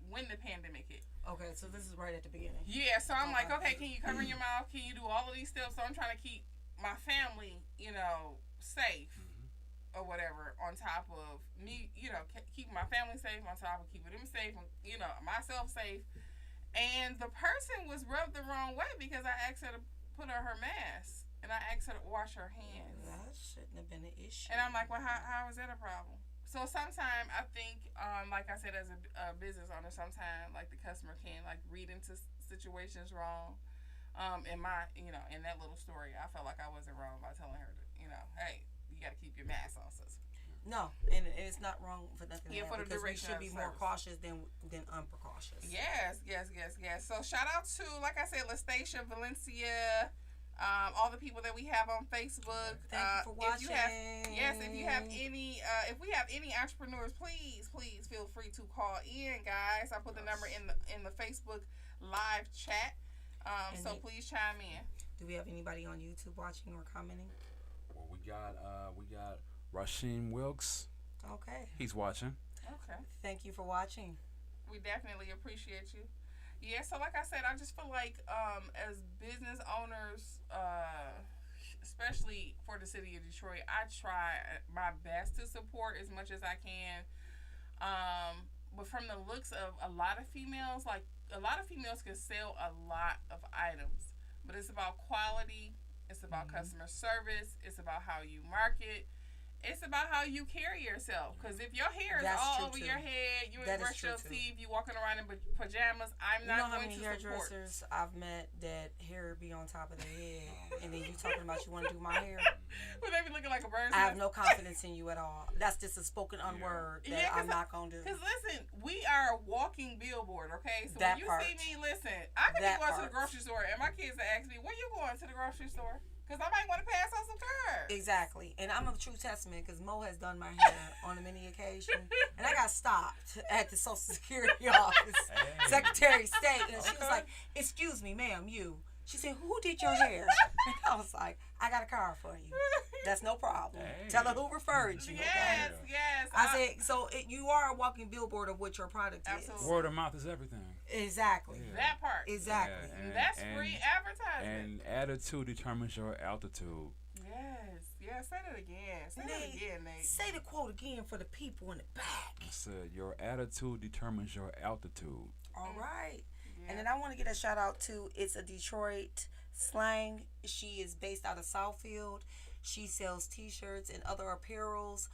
Speaker 5: when the pandemic hit.
Speaker 1: Okay, so this is right at the beginning.
Speaker 5: Yeah, so I'm like, okay, can you cover your mouth? Can you do all of these steps? So I'm trying to keep my family, safe or whatever on top of me, keeping my family safe on top of keeping them safe, and, myself safe. And the person was rubbed the wrong way because I asked her to put on her mask, and I asked her to wash her hands.
Speaker 1: That shouldn't have been an issue.
Speaker 5: And I'm like, well, how is that a problem? So sometimes I think, like I said, as a business owner, sometimes like the customer can read into situations wrong. In that little story, I felt like I wasn't wrong by telling her that, hey, you got to keep your mask on. So.
Speaker 1: No, and it's not wrong for nothing.
Speaker 5: Yeah, for the duration.
Speaker 1: We should be more cautious than unprecautious.
Speaker 5: Yes. So shout out to, like I said, La Station, Valencia, all the people people that we have on Facebook.
Speaker 1: Thank you for watching.
Speaker 5: If you have any, if we have any entrepreneurs, please feel free to call in, guys. I put the number in the Facebook live chat. So please chime in.
Speaker 1: Do we have anybody on YouTube watching or commenting?
Speaker 2: Well, we got Rasheen Wilkes.
Speaker 1: Okay.
Speaker 2: He's watching.
Speaker 5: Okay.
Speaker 1: Thank you for watching.
Speaker 5: We definitely appreciate you. Yeah, so like I said, I just feel like as business owners, especially for the city of Detroit, I try my best to support as much as I can. But from the looks of a lot of females, like a lot of females can sell a lot of items, but it's about quality, it's about customer service, it's about how you market. It's about how you carry yourself. Because if your hair is all over your head, you ain't brush your teeth, you walking around in pajamas, I'm not going to support.
Speaker 1: You know how many hairdressers I've met that hair be on top of their head, and then you talking about you want to do my hair?
Speaker 5: Well, they be looking like a bird's
Speaker 1: nest. I have no confidence in you at all. That's just a spoken word that I'm not going to do.
Speaker 5: Because listen, we are a walking billboard, okay? So when you see me, listen, I could be going to the grocery store, and my kids will ask me, where you going to the grocery store? Because I might want to pass on some curves.
Speaker 1: Exactly. And I'm a true testament because Mo has done my hair on many occasions. And I got stopped at the Social Security office, Secretary of State. And she was like, excuse me, ma'am, you. She said, who did your hair? And I was like, I got a car for you. That's no problem. Hey. Tell her who referred you.
Speaker 5: Yes,
Speaker 1: okay?
Speaker 5: Yes.
Speaker 1: I said, so you are a walking billboard of what your product is.
Speaker 2: Word of mouth is everything.
Speaker 1: Exactly.
Speaker 5: Yeah. That part.
Speaker 1: Exactly.
Speaker 5: Yeah, and that's free advertisement.
Speaker 2: And attitude determines your altitude.
Speaker 5: Yes. Yeah, say that again. Say that again, Nate.
Speaker 1: Say the quote again for the people in the back.
Speaker 2: I said, your attitude determines your altitude.
Speaker 1: All right. And then I want to get a shout out to, it's a Detroit slang. She is based out of Southfield. She sells t-shirts and other apparels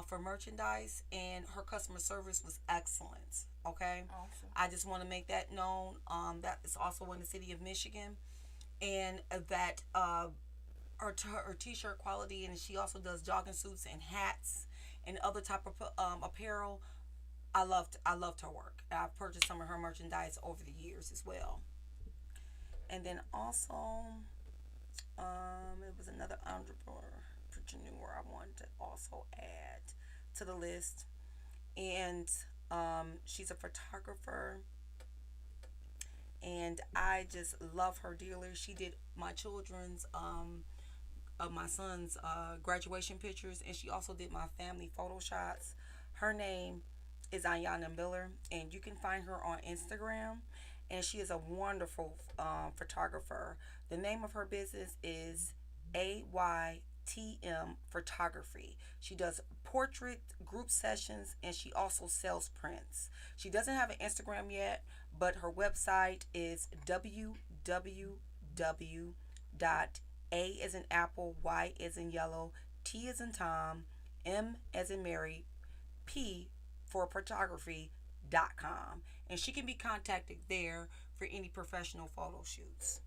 Speaker 1: for merchandise, and her customer service was excellent. Okay?
Speaker 5: Awesome.
Speaker 1: I just want to make that known. That is also in the city of Michigan, and that her t-shirt quality, and she also does jogging suits and hats and other type of apparel. I loved her work. I've purchased some of her merchandise over the years as well. And then also, it was another entrepreneur I wanted to also add to the list. And she's a photographer. And I just love her dearly. She did my children's, of my son's graduation pictures. And she also did my family photo shots. Her name is Ayana Miller, and you can find her on Instagram, and she is a wonderful photographer. The name of her business is AYTM Photography. She does portrait group sessions, and she also sells prints. She doesn't have an Instagram yet, but her website is www.A as in apple, Y as in yellow, T as in Tom, M as in Mary, P for photography.com, and she can be contacted there for any professional photo shoots.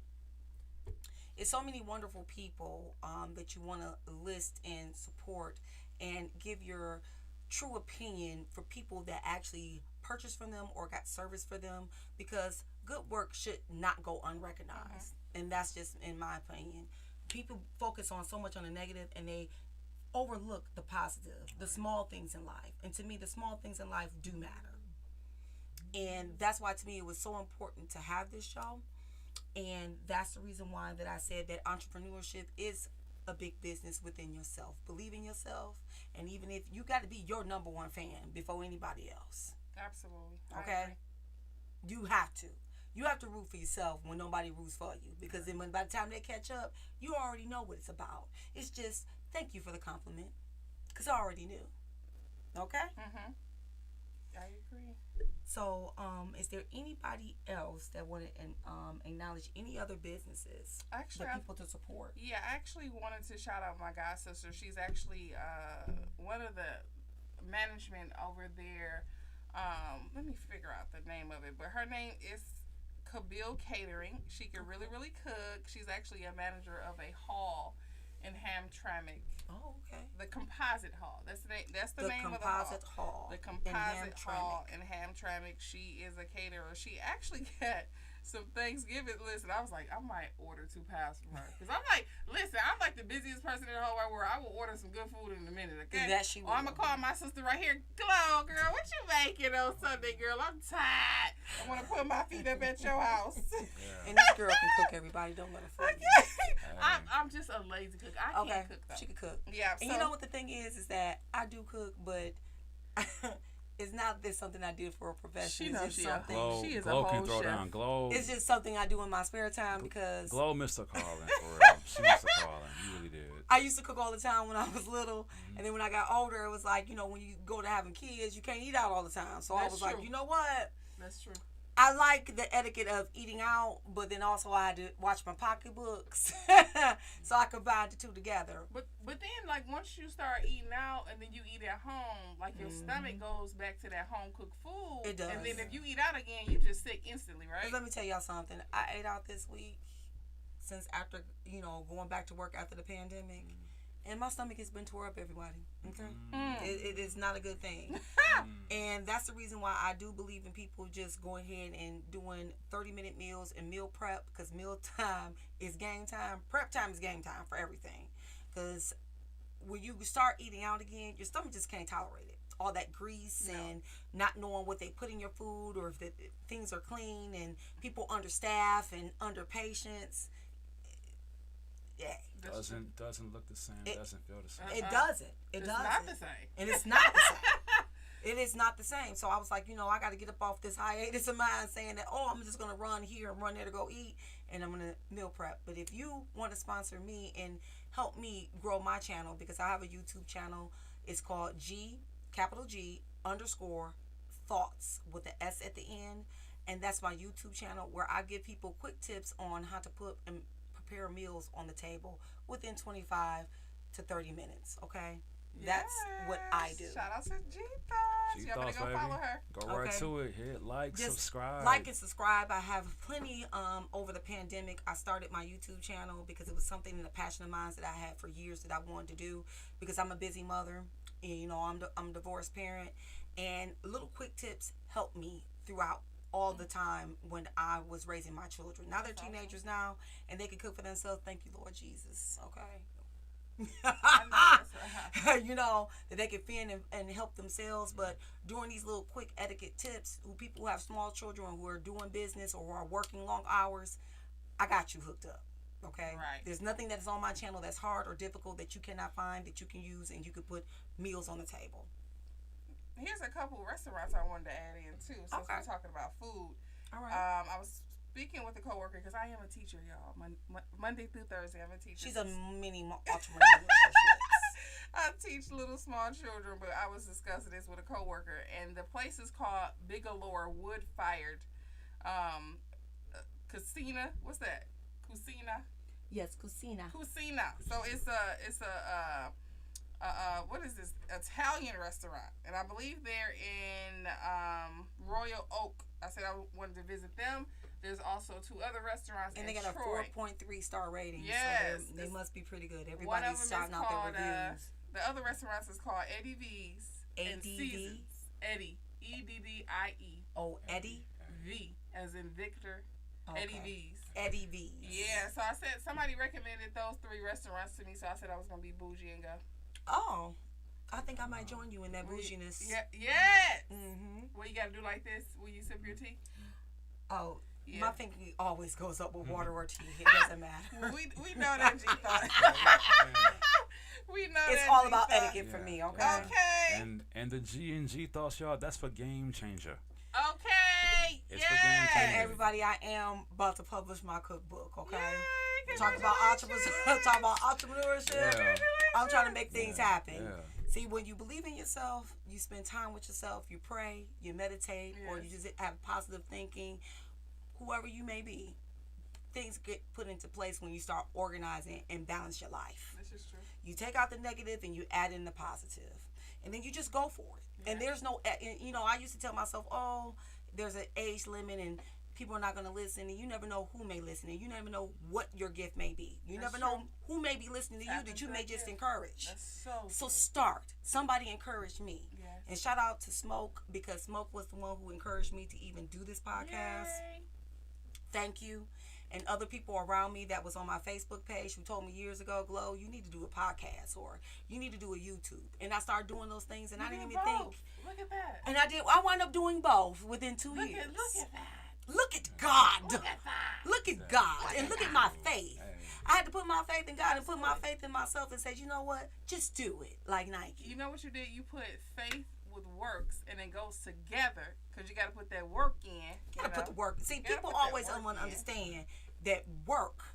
Speaker 1: It's so many wonderful people that you want to list and support and give your true opinion for people that actually purchased from them or got service for them, because good work should not go unrecognized. And that's just in my opinion. People focus on so much on the negative, and they overlook the positive, the small things in life. And to me, the small things in life do matter. And that's why, to me, it was so important to have this show. And that's the reason why that I said that entrepreneurship is a big business within yourself. Believe in yourself. And even if you got to be your number one fan before anybody else.
Speaker 5: Absolutely.
Speaker 1: Okay? You have to. You have to root for yourself when nobody roots for you. Because then by the time they catch up, you already know what it's about. It's just, thank you for the compliment, because I already knew. Okay?
Speaker 5: I agree.
Speaker 1: So, is there anybody else that want to acknowledge any other businesses for people to support?
Speaker 5: Yeah, I actually wanted to shout out my god sister. She's actually one of the management over there. Let me figure out the name of it, but her name is Kabil Catering. She can really, really cook. She's actually a manager of a hall in Hamtramck.
Speaker 1: Oh, okay.
Speaker 5: The Composite Hall. That's the name. That's the name of the hall. The Composite Hall in Hamtramck. She is a caterer. She actually got some Thanksgiving. Listen, I was like, I might order 2 pounds from her, because I'm like, listen, busiest person in the whole wide world. I will order some good food in a minute, okay?
Speaker 1: That she will.
Speaker 5: Or I'm going to call my sister right here. Hello, girl. What you making on Sunday, girl? I'm tired. I want to put my feet up at your house.
Speaker 1: And this girl can cook, everybody. Don't let her fool you.
Speaker 5: Okay. I'm just a lazy cook. I can't cook, though.
Speaker 1: She can cook.
Speaker 5: Yeah.
Speaker 1: And you know what the thing is that I do cook, but it's not this something I did for a profession.
Speaker 5: She knows
Speaker 1: it's
Speaker 5: she
Speaker 1: just something.
Speaker 2: Glow,
Speaker 5: she is
Speaker 2: Glow
Speaker 5: a
Speaker 2: can
Speaker 5: whole
Speaker 2: throw
Speaker 5: chef.
Speaker 2: down. Glow.
Speaker 1: It's just something I do in my spare time because
Speaker 2: Glow missed her calling, for real. She missed her calling. You really did.
Speaker 1: I used to cook all the time when I was little, and then when I got older, it was like, you know, when you go to having kids, you can't eat out all the time. So I
Speaker 5: That's
Speaker 1: was
Speaker 5: true.
Speaker 1: like, you know what?
Speaker 5: That's true.
Speaker 1: I like the etiquette of eating out, but then also I had to watch my pocketbooks, so I combined the two together.
Speaker 5: But then, like, once you start eating out and then you eat at home, like, your stomach goes back to that home-cooked food.
Speaker 1: It does.
Speaker 5: And then if you eat out again, you just sick instantly, right?
Speaker 1: 'Cause let me tell y'all something. I ate out this week since after, you know, going back to work after the pandemic. And my stomach has been tore up, everybody. Okay? It is not a good thing. And that's the reason why I do believe in people just going ahead and doing 30-minute meals and meal prep, because meal time is game time. Prep time is game time for everything. Because when you start eating out again, your stomach just can't tolerate it. All that grease and not knowing what they put in your food or if things are clean and people understaff and under patience. Yeah.
Speaker 2: Doesn't look the same. Doesn't feel the same.
Speaker 1: It doesn't.
Speaker 5: It's not the same.
Speaker 1: And it's not the same. It is not the same. So I was like, you know, I got to get up off this hiatus of mine saying that, oh, I'm just going to run here and run there to go eat, and I'm going to meal prep. But if you want to sponsor me and help me grow my channel, because I have a YouTube channel, it's called G_, thoughts with the S at the end. And that's my YouTube channel where I give people quick tips on how to put and prepare meals on the table within 25 to 30 minutes, okay? That's what I do.
Speaker 5: Shout out to G-Thoughts. Y'all better go follow her.
Speaker 2: Go right to it. Hit like,
Speaker 1: Just
Speaker 2: subscribe.
Speaker 1: Like and subscribe. I have plenty over the pandemic. I started my YouTube channel because it was something in a passion of mine that I had for years that I wanted to do, because I'm a busy mother and, you know, I'm a divorced parent, and little quick tips help me throughout all the time when I was raising my children. Now they're teenagers now and they can cook for themselves. Thank you, Lord Jesus. Okay. You know, that they can fend and help themselves. But during these little quick etiquette tips, people who have small children who are doing business or who are working long hours, I got you hooked up. Okay?
Speaker 5: Right.
Speaker 1: There's nothing that is on my channel that's hard or difficult that you cannot find, that you can use, and you can put meals on the table.
Speaker 5: Here's a couple restaurants I wanted to add in, too, since we're talking about food.
Speaker 1: All right.
Speaker 5: I was speaking with a coworker, because I am a teacher, y'all. Monday through Thursday, I'm a teacher.
Speaker 1: She's a mini entrepreneur.
Speaker 5: I teach little small children, but I was discussing this with a coworker, and the place is called Bigelow Wood Fired Cucina. What's that? Cucina?
Speaker 1: Yes, Cucina.
Speaker 5: Cucina. So it's a what is this? Italian restaurant, and I believe they're in Royal Oak. I said I wanted to visit them. There's also 2 other restaurants
Speaker 1: and
Speaker 5: in
Speaker 1: they got
Speaker 5: Troy.
Speaker 1: a 4.3 star rating.
Speaker 5: Yes,
Speaker 1: so they must be pretty good.
Speaker 5: One of
Speaker 1: Everybody's
Speaker 5: them
Speaker 1: shouting
Speaker 5: is
Speaker 1: out
Speaker 5: called,
Speaker 1: their reviews.
Speaker 5: The other restaurants is called Eddie V's and Seasons. Eddie, EDDIE.
Speaker 1: Oh, Eddie?
Speaker 5: V, as in Victor.
Speaker 1: Okay.
Speaker 5: Eddie V's.
Speaker 1: Eddie V's.
Speaker 5: Yeah, so I said somebody recommended those 3 restaurants to me, so I said I was gonna be bougie and go.
Speaker 1: Oh, I think I might join you in that bouginess.
Speaker 5: Yeah, yes.
Speaker 1: Mm-hmm.
Speaker 5: What you gotta do like this when you sip your tea?
Speaker 1: Oh,
Speaker 5: yeah.
Speaker 1: My finger always goes up with water or tea. It doesn't matter.
Speaker 5: we know that, G-Thought. We know
Speaker 1: it's
Speaker 5: that,
Speaker 1: all about
Speaker 5: G-Thought.
Speaker 1: etiquette for me, okay?
Speaker 5: Okay.
Speaker 2: And the G thoughts, y'all, that's for Game Changer.
Speaker 5: Okay.
Speaker 2: It's for Game Changer.
Speaker 1: And everybody, I am about to publish my cookbook, okay?
Speaker 5: Yay,
Speaker 1: Talk about entrepreneurship.
Speaker 2: Yeah.
Speaker 1: I'm trying to make things happen.
Speaker 2: Yeah.
Speaker 1: See, when you believe in yourself, you spend time with yourself, you pray, you meditate, or you just have positive thinking, whoever you may be, things get put into place when you start organizing and balance your life.
Speaker 5: This is true.
Speaker 1: You take out the negative and you add in the positive. And then you just go for it. Yeah. And there's no, you know, I used to tell myself, oh, there's an age limit and people are not going to listen. And you never know who may listen. And you never know what your gift may be. You never know who may be listening to you that you may just encourage.
Speaker 5: That's
Speaker 1: so start. Somebody encouraged me.
Speaker 5: Yes.
Speaker 1: And shout out to Smoke, because Smoke was the one who encouraged me to even do this podcast.
Speaker 5: Yay.
Speaker 1: Thank you. and other people around me that was on my Facebook page who told me years ago, Glow, you need to do a podcast or you need to do a YouTube. And I started doing those things, and I didn't even think.
Speaker 5: Look at that.
Speaker 1: And I wound up doing both within 2 years.
Speaker 5: Look at that.
Speaker 1: Look at God.
Speaker 5: Look at that.
Speaker 1: Look at God. And look at my faith. I had to put my faith in God and put my faith in myself and say, you know what? Just do it, like Nike.
Speaker 5: You know what you did? You put faith with works, and it goes together because you got to put that work in.
Speaker 1: You gotta put the work. See, people always don't want to understand that work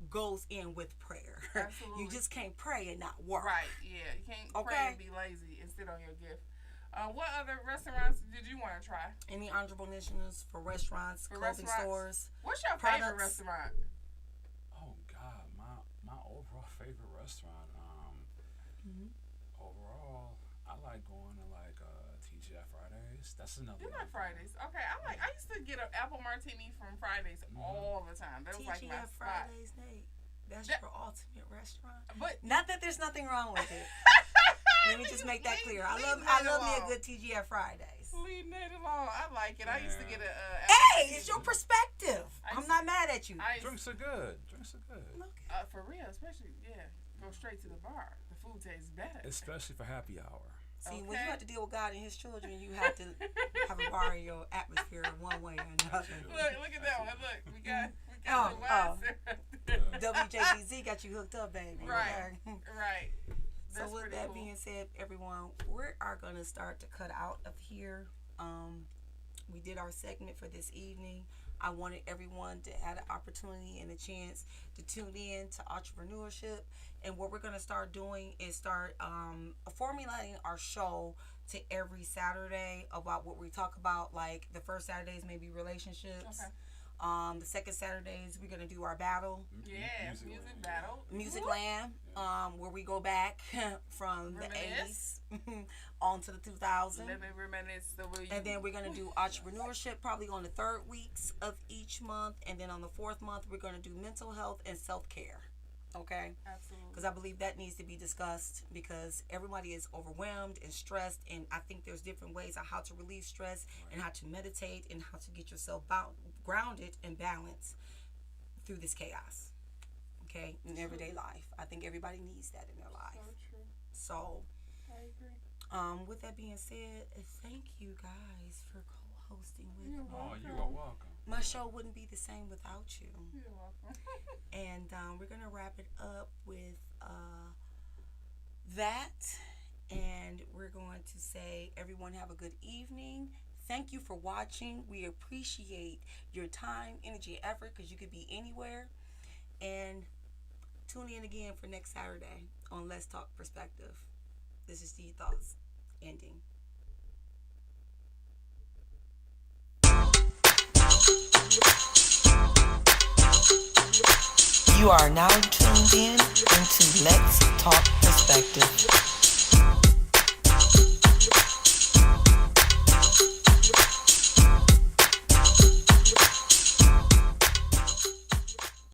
Speaker 1: goes in with prayer.
Speaker 5: Absolutely.
Speaker 1: You just can't pray and not work.
Speaker 5: Right, yeah. You can't pray and be lazy and sit on your gift. What other restaurants did you want to try?
Speaker 1: Any entrepreneurs for restaurants, clothing stores.
Speaker 5: What's your favorite restaurant?
Speaker 2: Oh God, my overall favorite restaurant. Overall, I like going to like TGI Fridays. That's another.
Speaker 5: You like Fridays? Okay, I used to get an apple martini from Fridays all the time. That was like my
Speaker 1: TGI
Speaker 5: spot.
Speaker 1: Fridays, Nate. That's your ultimate restaurant.
Speaker 5: But
Speaker 1: not that there's nothing wrong with it. Let me just make that clear. I love me a good TGI Fridays.
Speaker 5: Leave that alone. I like it. I used to get a.
Speaker 1: Hey, it's your perspective. I'm not mad at you.
Speaker 2: Drinks are good.
Speaker 5: For real, especially go straight to the bar. The food tastes better.
Speaker 2: Especially for happy hour.
Speaker 1: See, when you have to deal with God and His children, you have to have a bar in your atmosphere in one way or another.
Speaker 5: Look at that one. Look, we got the
Speaker 1: WJBZ got you hooked up, baby.
Speaker 5: Right, right.
Speaker 1: So with that being said, everyone, we are going to start to cut out of here. We did our segment for this evening. I wanted everyone to have an opportunity and a chance to tune in to entrepreneurship. And what we're going to start doing is start formulating our show to every Saturday about what we talk about. Like the first Saturdays, maybe relationships.
Speaker 5: Okay.
Speaker 1: The second Saturdays, we're going to do our battle.
Speaker 5: Yeah, music battle.
Speaker 1: Music Land, where we go back from the 80s on to the 2000s. And then we're going to do entrepreneurship probably on the third weeks of each month. And then on the fourth month, we're going to do mental health and self-care. Okay?
Speaker 5: Absolutely.
Speaker 1: Because I believe that needs to be discussed because everybody is overwhelmed and stressed. And I think there's different ways on how to relieve stress and how to meditate and how to get yourself grounded and balanced through this chaos. Okay? In everyday life. I think everybody needs that in their life.
Speaker 5: So true.
Speaker 1: So,
Speaker 5: I agree.
Speaker 1: With that being said, thank you guys for co-hosting with me.
Speaker 2: Oh, you are welcome.
Speaker 1: My show wouldn't be the same without you.
Speaker 5: You're welcome.
Speaker 1: And we're going to wrap it up with that. And we're going to say, everyone have a good evening. Thank you for watching. We appreciate your time, energy, and effort because you could be anywhere. And tune in again for next Saturday on Let's Talk Perspective. This is Steve Thoughts ending. You are now tuned in into Let's Talk Perspective.